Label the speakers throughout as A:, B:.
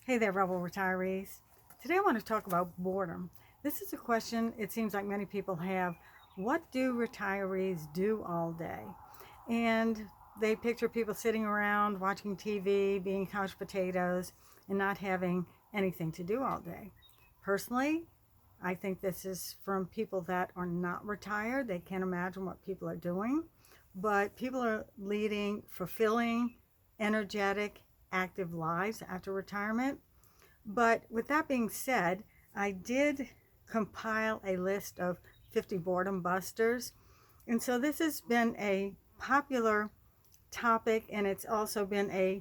A: Hey there, Rebel retirees. Today I want to talk about boredom. This is a question it seems like many people have. What do retirees do all day? And they picture people sitting around watching TV, being couch potatoes, and not having anything to do all day. Personally, I think this is from people that are not retired. They can't imagine what people are doing, but people are leading fulfilling, energetic, active lives after retirement. But with that being said, I did compile a list of 50 boredom busters. And so this has been a popular topic, and it's also been a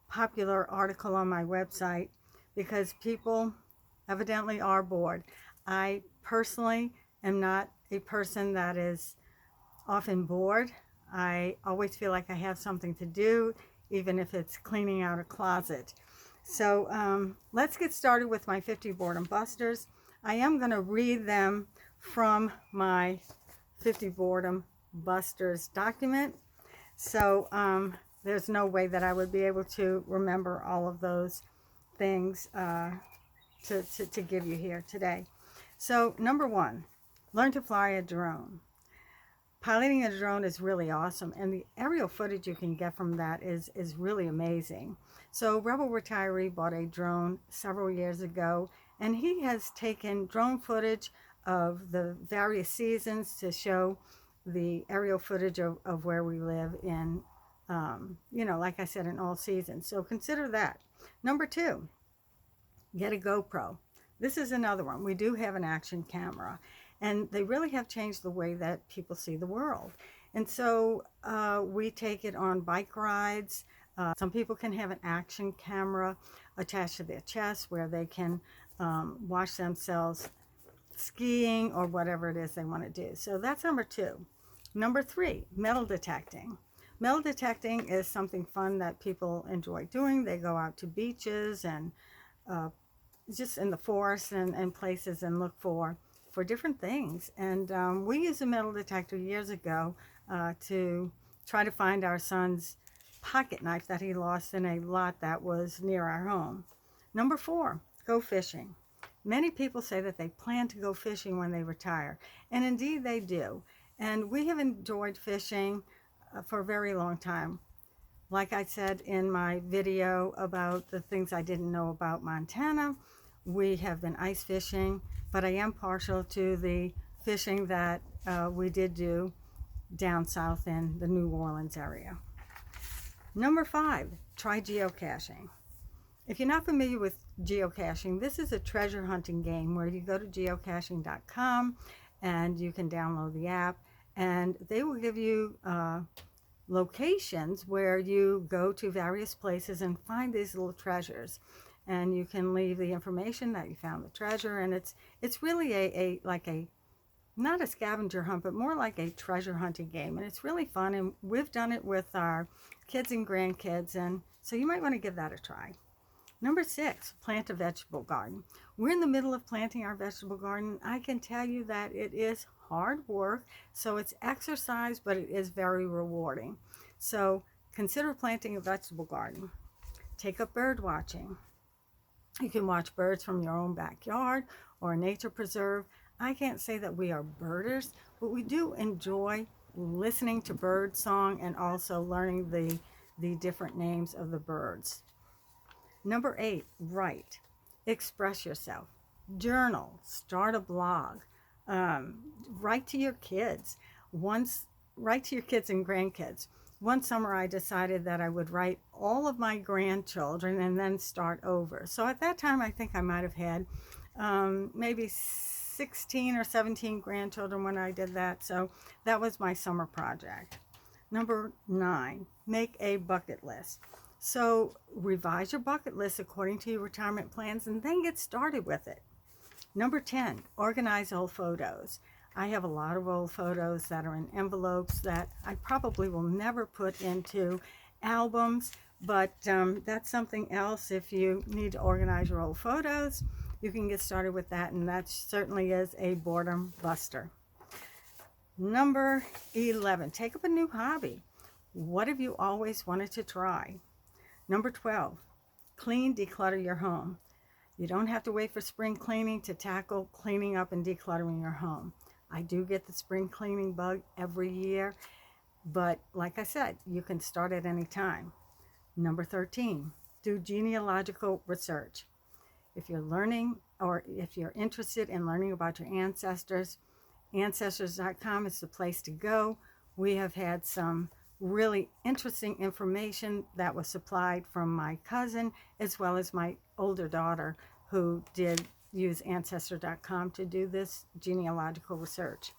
A: popular article on my website because people evidently are bored. I personally am not a person that is often bored. I always feel like I have something to do, even if it's cleaning out a closet. So let's get started with my 50 boredom busters. I am going to read them from my 50 boredom busters document. So there's no way that I would be able to remember all of those things to give you here today. So number one, learn to fly a drone. Piloting a drone is really awesome, and the aerial footage you can get from that is really amazing. So Rebel Retiree bought a drone several years ago, and he has taken drone footage of the various seasons to show the aerial footage of where we live in, like I said, in all seasons. So consider that. Number two, get a GoPro. This is another one. We do have an action camera, and they really have changed the way that people see the world. And so we take it on bike rides. Some people can have an action camera attached to their chest where they can watch themselves skiing or whatever it is they want to do. So that's number two. Number three, metal detecting. Metal detecting is something fun that people enjoy doing. They go out to beaches and just in the forest and places and look for different things. And we used a metal detector years ago to try to find our son's pocket knife that he lost in a lot that was near our home. Number four, go fishing. Many people say that they plan to go fishing when they retire, and indeed they do. And we have enjoyed fishing for a very long time. Like I said in my video about the things I didn't know about Montana, we have been ice fishing, but I am partial to the fishing that we did do down south in the New Orleans area. Number five, try geocaching. If you're not familiar with geocaching, this is a treasure hunting game where you go to geocaching.com and you can download the app, and they will give you locations where you go to various places and find these little treasures. And you can leave the information that you found the treasure, and it's really a not a scavenger hunt, but more like a treasure hunting game, and it's really fun. And we've done it with our kids and grandkids, and so you might want to give that a try. Number six, plant a vegetable garden. We're in the middle of planting our vegetable garden. I can tell you that it is hard work, so it's exercise, but it is very rewarding. So consider planting a vegetable garden. Take up bird watching. You can watch birds from your own backyard or a nature preserve. I can't say that we are birders, but we do enjoy listening to bird song and also learning the different names of the birds. Number eight, write. Express yourself. Journal. Start a blog. Write to your kids. Write to your kids and grandkids. One summer I decided that I would write all of my grandchildren and then start over. So at that time I think I might have had maybe 16 or 17 grandchildren when I did that. So that was my summer project. Number nine, make a bucket list. So revise your bucket list according to your retirement plans and then get started with it. Number 10, organize old photos. I have a lot of old photos that are in envelopes that I probably will never put into albums, but that's something else. If you need to organize your old photos, you can get started with that, and that certainly is a boredom buster. Number 11, take up a new hobby. What have you always wanted to try? Number 12, Clean, declutter your home. You don't have to wait for spring cleaning to tackle cleaning up and decluttering your home. I do get the spring cleaning bug every year, but like I said, you can start at any time. Number 13, do genealogical research. If you're learning or if you're interested in learning about your ancestors, Ancestors.com is the place to go. We have had some really interesting information that was supplied from my cousin as well as my older daughter who did use Ancestor.com to do this genealogical research.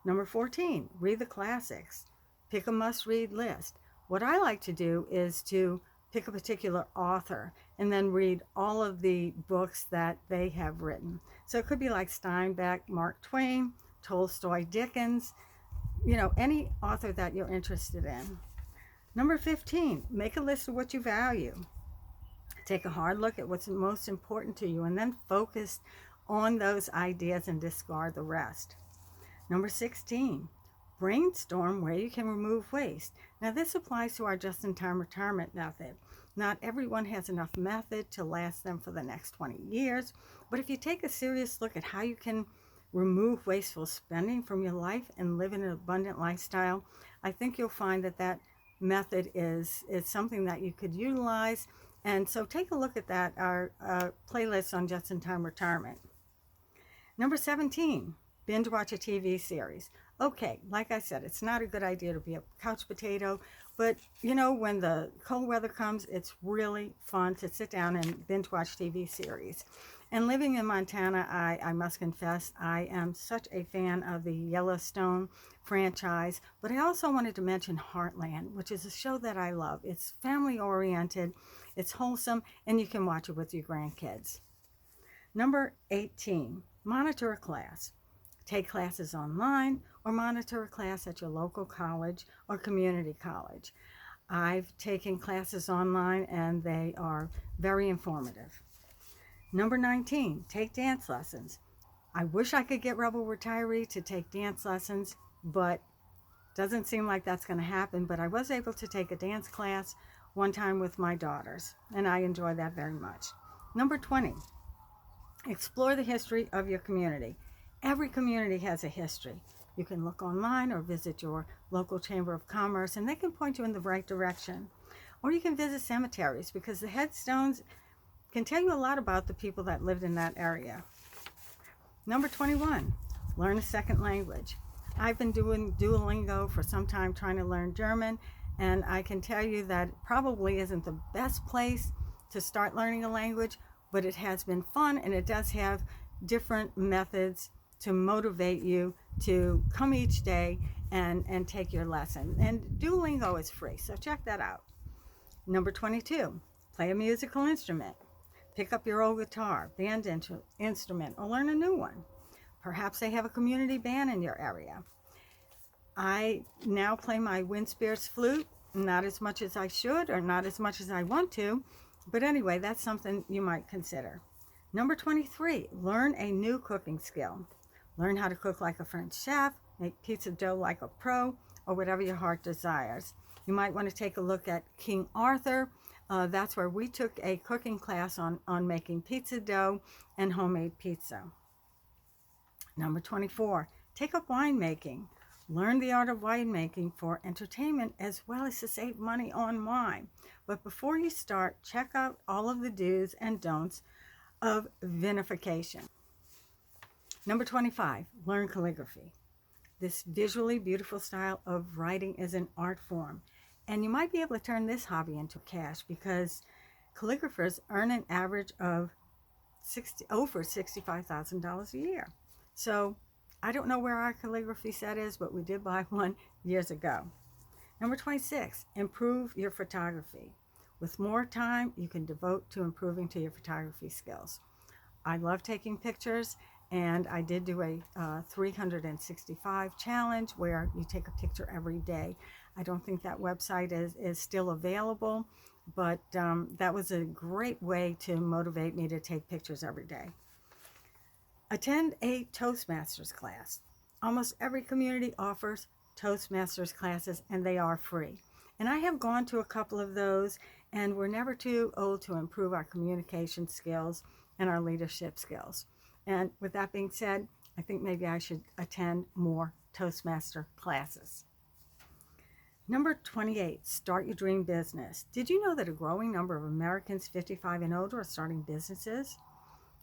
A: Number 14, read the classics. Pick a must-read list. What I like to do is to pick a particular author and then read all of the books that they have written. So it could be like Steinbeck, Mark Twain, Tolstoy, Dickens, any author that you're interested in. Number 15, make a list of what you value. Take a hard look at what's most important to you and then focus on those ideas and discard the rest. Number 16, brainstorm where you can remove waste. Now this applies to our just-in-time retirement method. Not everyone has enough method to last them for the next 20 years, but if you take a serious look at how you can remove wasteful spending from your life and live an abundant lifestyle, I think you'll find that that method is something that you could utilize. And so take a look at that, our playlist on just-in-time retirement. Number 17, binge watch a TV series. Okay, like I said, it's not a good idea to be a couch potato, but when the cold weather comes, it's really fun to sit down and binge watch TV series. And living in Montana, I must confess, I am such a fan of the Yellowstone franchise, but I also wanted to mention Heartland, which is a show that I love. It's family oriented, it's wholesome, and you can watch it with your grandkids. Number 18, monitor a class. Take classes online or monitor a class at your local college or community college. I've taken classes online and they are very informative. Number 19, take dance lessons. I wish I could get Rebel Retiree to take dance lessons, but doesn't seem like that's going to happen. But I was able to take a dance class one time with my daughters, and I enjoy that very much. Number 20, explore the history of your community. Every community has a history. You can look online or visit your local Chamber of Commerce, and they can point you in the right direction. Or you can visit cemeteries because the headstones can tell you a lot about the people that lived in that area. Number 21, learn a second language. I've been doing Duolingo for some time trying to learn German, and I can tell you that it probably isn't the best place to start learning a language, but it has been fun and it does have different methods to motivate you to come each day and take your lesson. And Duolingo is free, so check that out. Number 22, play a musical instrument. Pick up your old guitar, band instrument, or learn a new one. Perhaps they have a community band in your area. I now play my wind spears flute, not as much as I should or not as much as I want to, but anyway, that's something you might consider. Number 23, learn a new cooking skill. Learn how to cook like a French chef, make pizza dough like a pro, or whatever your heart desires. You might want to take a look at King Arthur. That's where we took a cooking class on making pizza dough and homemade pizza. Number 24, take up winemaking. Learn the art of winemaking for entertainment as well as to save money on wine. But before you start, check out all of the do's and don'ts of vinification. Number 25, learn calligraphy. This visually beautiful style of writing is an art form. And you might be able to turn this hobby into cash because calligraphers earn an average of over $65,000 a year. So I don't know where our calligraphy set is, but we did buy one years ago. Number 26, improve your photography. With more time, you can devote to improving to your photography skills. I love taking pictures, and I did do a 365 challenge where you take a picture every day. I don't think that website is still available, but that was a great way to motivate me to take pictures every day. Attend a Toastmasters class. Almost every community offers Toastmasters classes, and they are free. And I have gone to a couple of those, And we're never too old to improve our communication skills and our leadership skills. And with that being said, I think maybe I should attend more Toastmaster classes. Number 28, start your dream business. Did you know that a growing number of Americans 55 and older are starting businesses?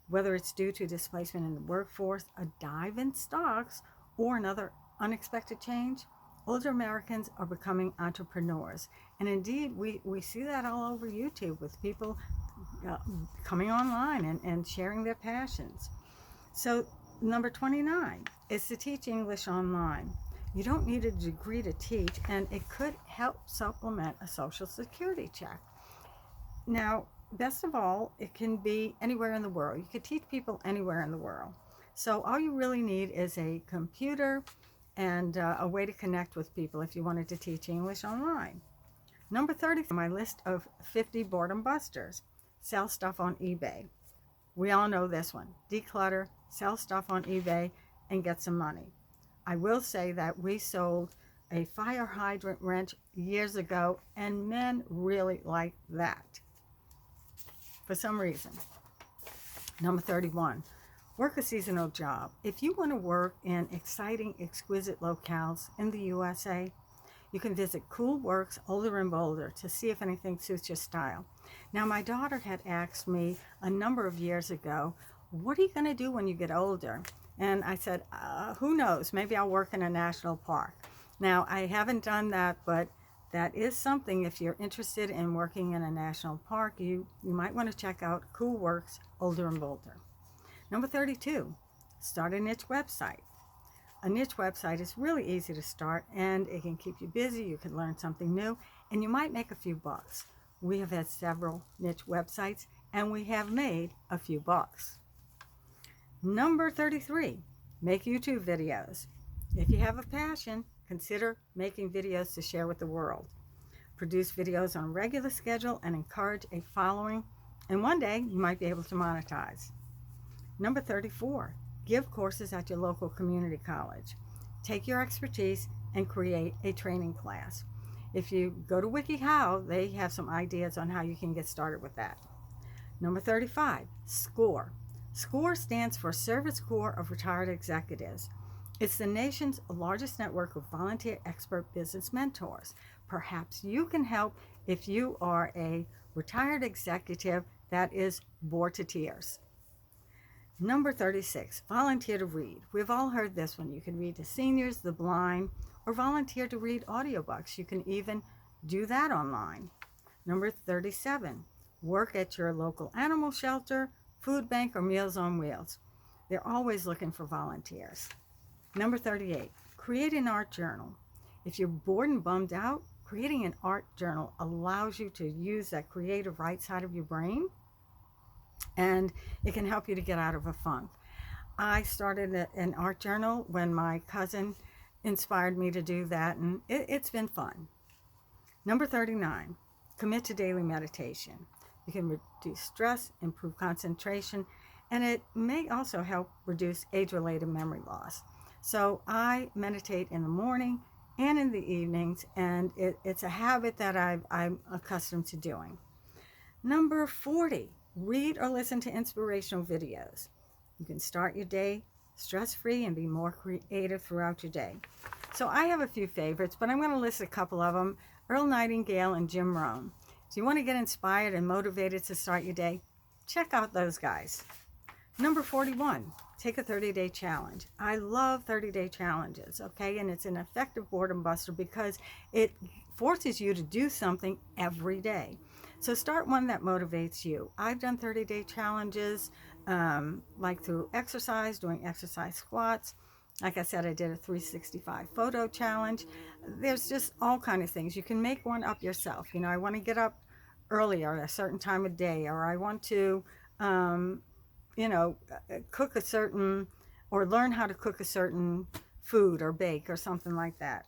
A: Whether it's due to displacement in the workforce, a dive in stocks, or another unexpected change, older Americans are becoming entrepreneurs. And indeed, we see that all over YouTube with people coming online and sharing their passions. So number 29 is to teach English online. You don't need a degree to teach, and it could help supplement a Social Security check. Now, best of all, it can be anywhere in the world. You could teach people anywhere in the world. So all you really need is a computer and a way to connect with people if you wanted to teach English online. Number 30 on my list of 50 boredom busters. Sell stuff on eBay. We all know this one. Declutter, sell stuff on eBay, and get some money. I will say that we sold a fire hydrant wrench years ago, and men really like that for some reason. Number 31, work a seasonal job. If you want to work in exciting, exquisite locales in the USA, you can visit Cool Works Older and Bolder to see if anything suits your style. Now, my daughter had asked me a number of years ago, what are you going to do when you get older? And I said, who knows? Maybe I'll work in a national park. Now, I haven't done that, but that is something. If you're interested in working in a national park, you might want to check out Cool Works Older and Bolder. Number 32, start a niche website. A niche website is really easy to start, and it can keep you busy. You can learn something new, and you might make a few bucks. We have had several niche websites, and we have made a few bucks. Number 33, make YouTube videos. If you have a passion, consider making videos to share with the world. Produce videos on a regular schedule and encourage a following, and one day you might be able to monetize. Number 34, give courses at your local community college. Take your expertise and create a training class. If you go to WikiHow, they have some ideas on how you can get started with that. Number 35, SCORE. SCORE stands for Service Corps of Retired Executives. It's the nation's largest network of volunteer expert business mentors. Perhaps you can help if you are a retired executive that is bored to tears. Number 36, volunteer to read. We've all heard this one. You can read to seniors, the blind, or volunteer to read audiobooks. You can even do that online. Number 37, work at your local animal shelter, food bank, or Meals on Wheels. They're always looking for volunteers. Number 38, create an art journal. If you're bored and bummed out, creating an art journal allows you to use that creative right side of your brain, and it can help you to get out of a funk. I started an art journal when my cousin inspired me to do that, and it's been fun. Number 39, commit to daily meditation. You can reduce stress, improve concentration, and it may also help reduce age-related memory loss. So I meditate in the morning and in the evenings, and it's a habit that I'm accustomed to doing. Number 40, read or listen to inspirational videos. You can start your day stress-free and be more creative throughout your day. So I have a few favorites, but I'm going to list a couple of them. Earl Nightingale and Jim Rohn. Do you want to get inspired and motivated to start your day? Check out those guys. Number 41, take a 30-day challenge. I love 30-day challenges, okay? And it's an effective boredom buster because it forces you to do something every day. So start one that motivates you. I've done 30-day challenges like through exercise, doing exercise squats. Like I said, I did a 365 photo challenge. There's just all kinds of things. You can make one up yourself. You know, I want to get up earlier at a certain time of day, or I want to, cook a certain, or learn how to cook a certain food or bake or something like that.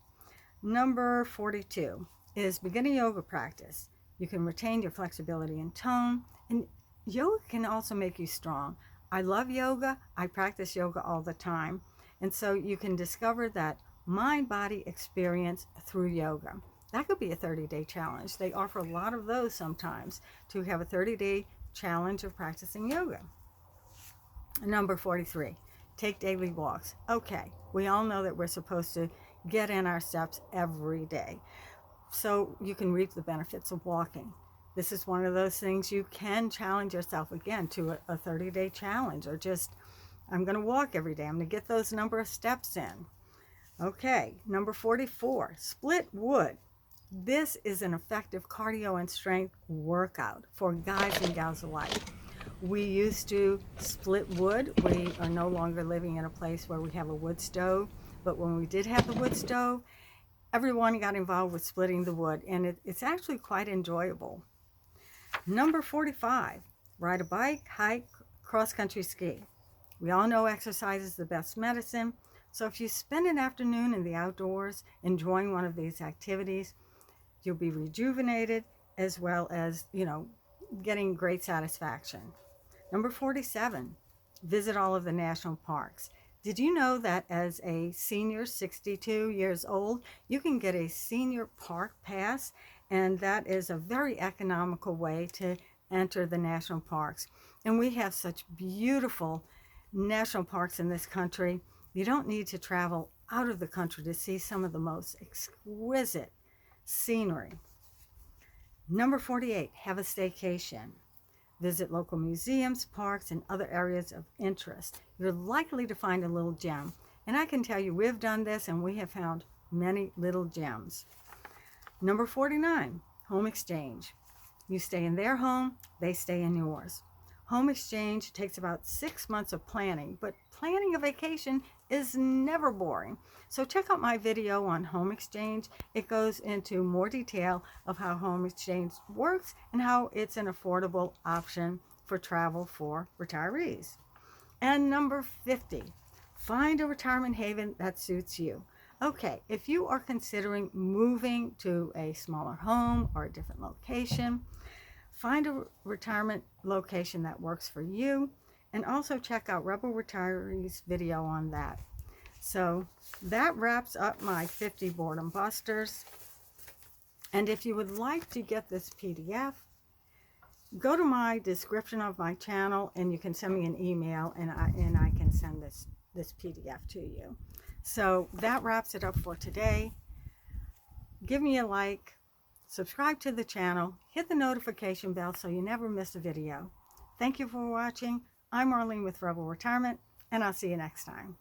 A: Number 42 is begin a yoga practice. You can retain your flexibility and tone, and yoga can also make you strong. I love yoga. I practice yoga all the time. And so you can discover that mind-body experience through yoga. That could be a 30-day challenge. They offer a lot of those sometimes to have a 30-day challenge of practicing yoga. Number 43, take daily walks. Okay, we all know that we're supposed to get in our steps every day, so you can reap the benefits of walking. This is one of those things you can challenge yourself again to a 30-day challenge, or just, I'm going to walk every day. I'm going to get those number of steps in. Okay, number 44, split wood. This is an effective cardio and strength workout for guys and gals alike. We used to split wood. We are no longer living in a place where we have a wood stove, but when we did have the wood stove, everyone got involved with splitting the wood, and it's actually quite enjoyable. Number 45, ride a bike, hike, cross-country ski. We all know exercise is the best medicine, so if you spend an afternoon in the outdoors enjoying one of these activities, you'll be rejuvenated as well as, getting great satisfaction. Number 47, visit all of the national parks. Did you know that as a senior, 62 years old, you can get a senior park pass, and that is a very economical way to enter the national parks. And we have such beautiful national parks in this country. You don't need to travel out of the country to see some of the most exquisite scenery. Number 48, have a staycation. Visit local museums, parks, and other areas of interest. You're likely to find a little gem. And I can tell you, we've done this and we have found many little gems. Number 49, home exchange. You stay in their home, they stay in yours. Home exchange takes about 6 months of planning, but planning a vacation is never boring. So check out my video on home exchange. It goes into more detail of how home exchange works and how it's an affordable option for travel for retirees. And number 50, find a retirement haven that suits you. Okay, if you are considering moving to a smaller home or a different location, find a retirement location that works for you, and also check out Rebel Retiree's video on that. So that wraps up my 50 boredom busters. And if you would like to get this PDF, go to my description of my channel and you can send me an email, and I can send this PDF to you. So that wraps it up for today. Give me a like. Subscribe to the channel, hit the notification bell so you never miss a video. Thank you for watching. I'm Marlene with Rebel Retirement, and I'll see you next time.